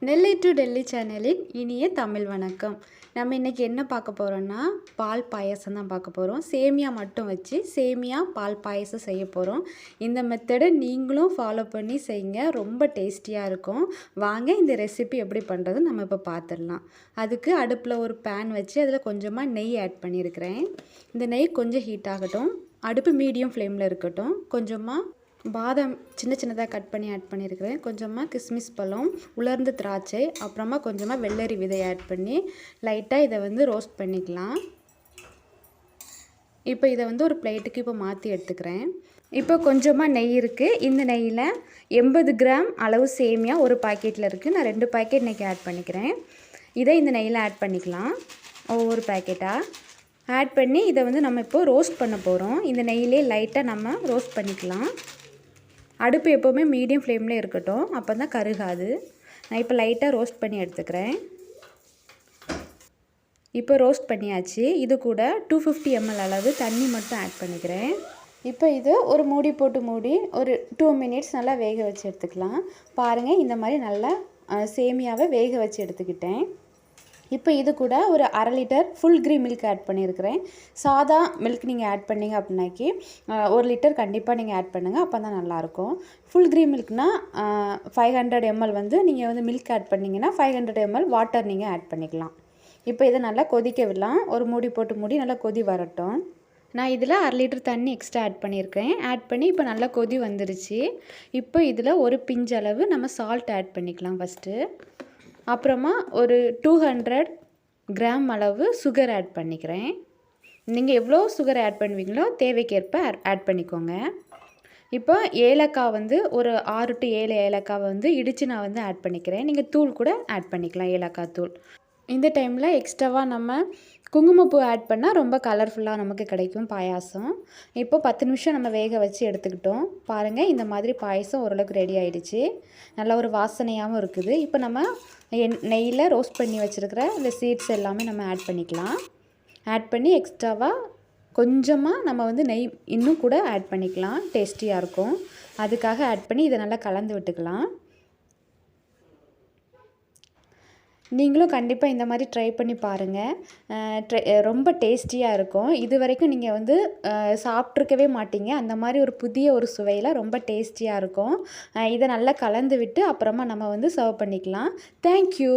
நெல்லை to Delhi சேனலின் இனிய தமிழ் வணக்கம். நம்ம இன்றைக்கி என்ன பார்க்க போகிறோன்னா, பால் பாயசம் தான் பார்க்க போகிறோம். சேமியா மட்டும் வச்சு சேமியா பால் பாயசம் செய்ய போகிறோம். இந்த மெத்தடை நீங்களும் ஃபாலோ பண்ணி செய்யுங்க, ரொம்ப டேஸ்டியாக இருக்கும். வாங்க இந்த ரெசிபி எப்படி பண்ணுறதுன்னு நம்ம இப்போ பார்த்துடலாம். அதுக்கு அடுப்பில் ஒரு பேன் வச்சு அதில் கொஞ்சமாக நெய் ஆட் பண்ணியிருக்கிறேன். இந்த நெய் கொஞ்சம் ஹீட் ஆகட்டும். அடுப்பு மீடியம் ஃப்ளேமில் இருக்கட்டும். கொஞ்சமாக பாதாம் சின்ன சின்னதாக கட் பண்ணி ஆட் பண்ணியிருக்கிறேன். கொஞ்சமாக கிஸ்மிஸ் பழம், உலர்ந்த திராட்சை, அப்புறமா கொஞ்சமாக வெள்ளரி விதை ஆட் பண்ணி லைட்டாக இதை ரோஸ்ட் பண்ணிக்கலாம். இப்போ இதை ஒரு பிளேட்டுக்கு இப்போ மாற்றி எடுத்துக்கிறேன். இப்போ கொஞ்சமாக நெய் இருக்குது. இந்த நெய்யில் 80 கிராம் அளவு சேமியா ஒரு பாக்கெட்டில் இருக்குது. நான் 2 பாக்கெட் இன்றைக்கி ஆட் பண்ணிக்கிறேன். இதை இந்த நெய்யில் ஆட் பண்ணிக்கலாம். ஒவ்வொரு பேக்கெட்டாக ஆட் பண்ணி இதை நம்ம இப்போது ரோஸ்ட் பண்ண போகிறோம். இந்த நெய்யிலே லைட்டாக நம்ம ரோஸ்ட் பண்ணிக்கலாம். அடுப்பு எப்போவுமே மீடியம் ஃப்ளேமில் இருக்கட்டும், அப்போ தான் கருகாது. நான் இப்போ லைட்டாக ரோஸ்ட் பண்ணி எடுத்துக்கிறேன். இப்போ ரோஸ்ட் பண்ணியாச்சு. இது கூட 250 ml அளவு தண்ணி மட்டும் ஆட் பண்ணிக்கிறேன். இப்போ இது ஒரு மூடி போட்டு மூடி ஒரு 2 மினிட்ஸ் நல்லா வேக வச்சு எடுத்துக்கலாம். பாருங்கள், இந்த மாதிரி நல்லா சேமியாவை வேக வச்சு எடுத்துக்கிட்டேன். இப்போ இது கூட ஒரு 1/2 litre full cream milk add பண்ணியிருக்கிறேன். சாதா மில்க் நீங்கள் ஆட் பண்ணிங்க அப்படின்னாக்கி 1 லிட்டர் கண்டிப்பாக நீங்கள் ஆட் பண்ணுங்கள், அப்போ தான் நல்லாயிருக்கும். ஃபுல் க்ரீம் மில்க்னால் 500 ml நீங்கள் மில்க் ஆட் பண்ணிங்கன்னா 500 ml வாட்டர் நீங்கள் ஆட் பண்ணிக்கலாம். இப்போ இதை நல்லா கொதிக்க விடலாம். ஒரு மூடி போட்டு மூடி நல்லா கொதி வரட்டும். நான் இதில் 1/2 லிட்டர் தண்ணி எக்ஸ்ட்ரா ஆட் பண்ணியிருக்கேன். ஆட் பண்ணி இப்போ நல்லா கொதி வந்துருச்சு. இப்போ இதில் ஒரு பிஞ்சளவு நம்ம சால்ட் ஆட் பண்ணிக்கலாம் ஃபஸ்ட்டு. அப்புறமா ஒரு 200 கிராம் அளவு சுகர் ஆட் பண்ணிக்கிறேன். நீங்கள் எவ்வளோ சுகர் ஆட் பண்ணுவீங்களோ தேவைக்கேற்ப ஆட் பண்ணிக்கோங்க. இப்போ ஏலக்காய் ஒரு 6 to 7 ஏலக்காவை இடித்து நான் ஆட் பண்ணிக்கிறேன். நீங்கள் தூள் கூட ஆட் பண்ணிக்கலாம், ஏலக்காய் தூள். இந்த டைமில் எக்ஸ்ட்ராவாக நம்ம குங்குமப்பூ ஆட் பண்ணால் ரொம்ப கலர்ஃபுல்லாக நமக்கு கிடைக்கும் பாயாசம். இப்போ 10 நிமிஷம் நம்ம வேக வச்சு எடுத்துக்கிட்டோம். பாருங்கள், இந்த மாதிரி பாயசம் ஓரளவுக்கு ரெடி ஆகிடுச்சு. நல்ல ஒரு வாசனையாகவும் இருக்குது. இப்போ நம்ம நெய்யில் ரோஸ்ட் பண்ணி வச்சுருக்கிற இந்த சீட்ஸ் எல்லாமே நம்ம ஆட் பண்ணிக்கலாம். ஆட் பண்ணி எக்ஸ்ட்ராவாக கொஞ்சமாக நம்ம நெய் இன்னும் கூட ஆட் பண்ணிக்கலாம், டேஸ்டியாக இருக்கும். அதுக்காக ஆட் பண்ணி இதை நல்லா கலந்து விட்டுக்கலாம். நீங்களும் கண்டிப்பாக இந்த மாதிரி ட்ரை பண்ணி பாருங்கள். ரொம்ப டேஸ்டியாக இருக்கும். இது வரைக்கும் நீங்கள் சாப்பிட்ருக்கவே மாட்டீங்க. அந்த மாதிரி ஒரு புதிய ஒரு சுவையில் ரொம்ப டேஸ்டியாக இருக்கும். இதை நல்லா கலந்து விட்டு அப்புறமா நம்ம சர்வ் பண்ணிக்கலாம். தேங்க்யூ.